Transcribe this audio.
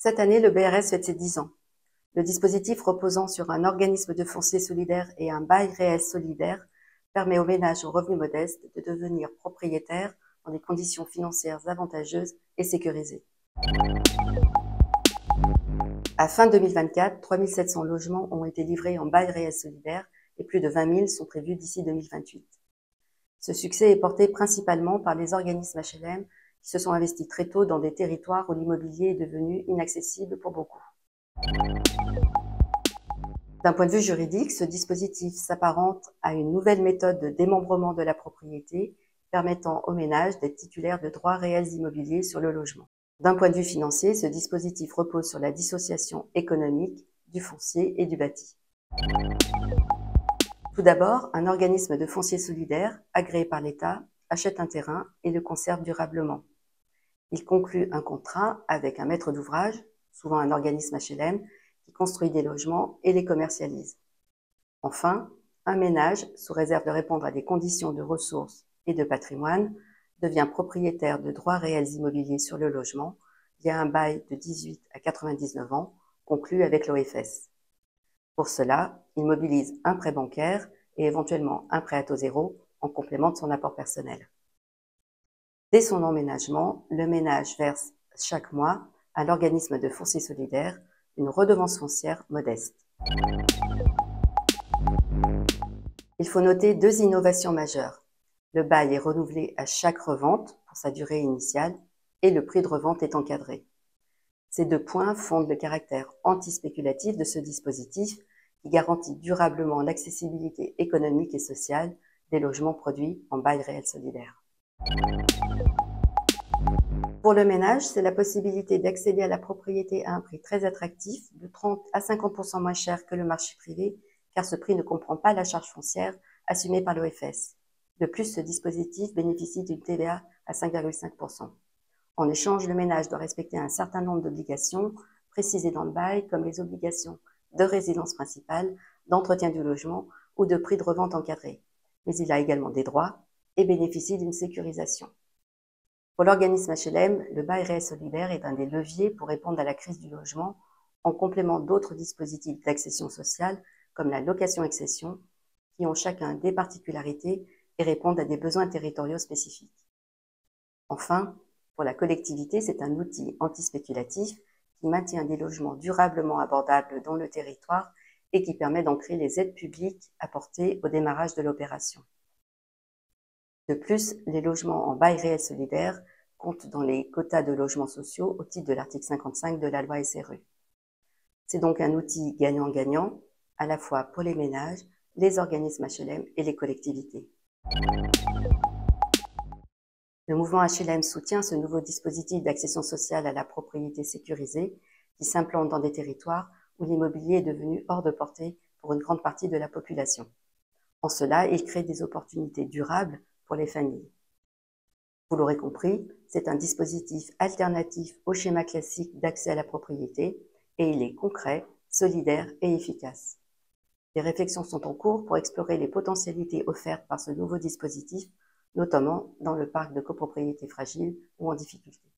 Cette année, le BRS fête ses 10 ans. Le dispositif reposant sur un organisme de foncier solidaire et un bail réel solidaire permet aux ménages aux revenus modestes de devenir propriétaires dans des conditions financières avantageuses et sécurisées. À fin 2024, 3 700 logements ont été livrés en bail réel solidaire et plus de 20 000 sont prévus d'ici 2028. Ce succès est porté principalement par les organismes HLM qui se sont investis très tôt dans des territoires où l'immobilier est devenu inaccessible pour beaucoup. D'un point de vue juridique, ce dispositif s'apparente à une nouvelle méthode de démembrement de la propriété permettant aux ménages d'être titulaires de droits réels immobiliers sur le logement. D'un point de vue financier, ce dispositif repose sur la dissociation économique du foncier et du bâti. Tout d'abord, un organisme de foncier solidaire, agréé par l'État, achète un terrain et le conserve durablement. Il conclut un contrat avec un maître d'ouvrage, souvent un organisme HLM, qui construit des logements et les commercialise. Enfin, un ménage, sous réserve de répondre à des conditions de ressources et de patrimoine, devient propriétaire de droits réels immobiliers sur le logement via un bail de 18 à 99 ans conclu avec l'OFS. Pour cela, il mobilise un prêt bancaire et éventuellement un prêt à taux zéro en complément de son apport personnel. Dès son emménagement, le ménage verse chaque mois à l'organisme de foncier solidaire une redevance foncière modeste. Il faut noter deux innovations majeures. Le bail est renouvelé à chaque revente pour sa durée initiale et le prix de revente est encadré. Ces deux points fondent le caractère antispéculatif de ce dispositif qui garantit durablement l'accessibilité économique et sociale des logements produits en bail réel solidaire. Pour le ménage, c'est la possibilité d'accéder à la propriété à un prix très attractif, de 30 à 50% moins cher que le marché privé, car ce prix ne comprend pas la charge foncière assumée par l'OFS. De plus, ce dispositif bénéficie d'une TVA à 5,5%. En échange, le ménage doit respecter un certain nombre d'obligations précisées dans le bail, comme les obligations de résidence principale, d'entretien du logement ou de prix de revente encadré. Mais il a également des droits et bénéficie d'une sécurisation. Pour l'organisme HLM, le bail réel solidaire est un des leviers pour répondre à la crise du logement, en complément d'autres dispositifs d'accession sociale, comme la location-accession, qui ont chacun des particularités et répondent à des besoins territoriaux spécifiques. Enfin, pour la collectivité, c'est un outil antispéculatif qui maintient des logements durablement abordables dans le territoire et qui permet d'ancrer les aides publiques apportées au démarrage de l'opération. De plus, les logements en bail réel solidaire comptent dans les quotas de logements sociaux au titre de l'article 55 de la loi SRU. C'est donc un outil gagnant-gagnant, à la fois pour les ménages, les organismes HLM et les collectivités. Le mouvement HLM soutient ce nouveau dispositif d'accession sociale à la propriété sécurisée qui s'implante dans des territoires où l'immobilier est devenu hors de portée pour une grande partie de la population. En cela, il crée des opportunités durables pour les familles. Vous l'aurez compris, c'est un dispositif alternatif au schéma classique d'accès à la propriété et il est concret, solidaire et efficace. Des réflexions sont en cours pour explorer les potentialités offertes par ce nouveau dispositif, notamment dans le parc de copropriétés fragiles ou en difficulté.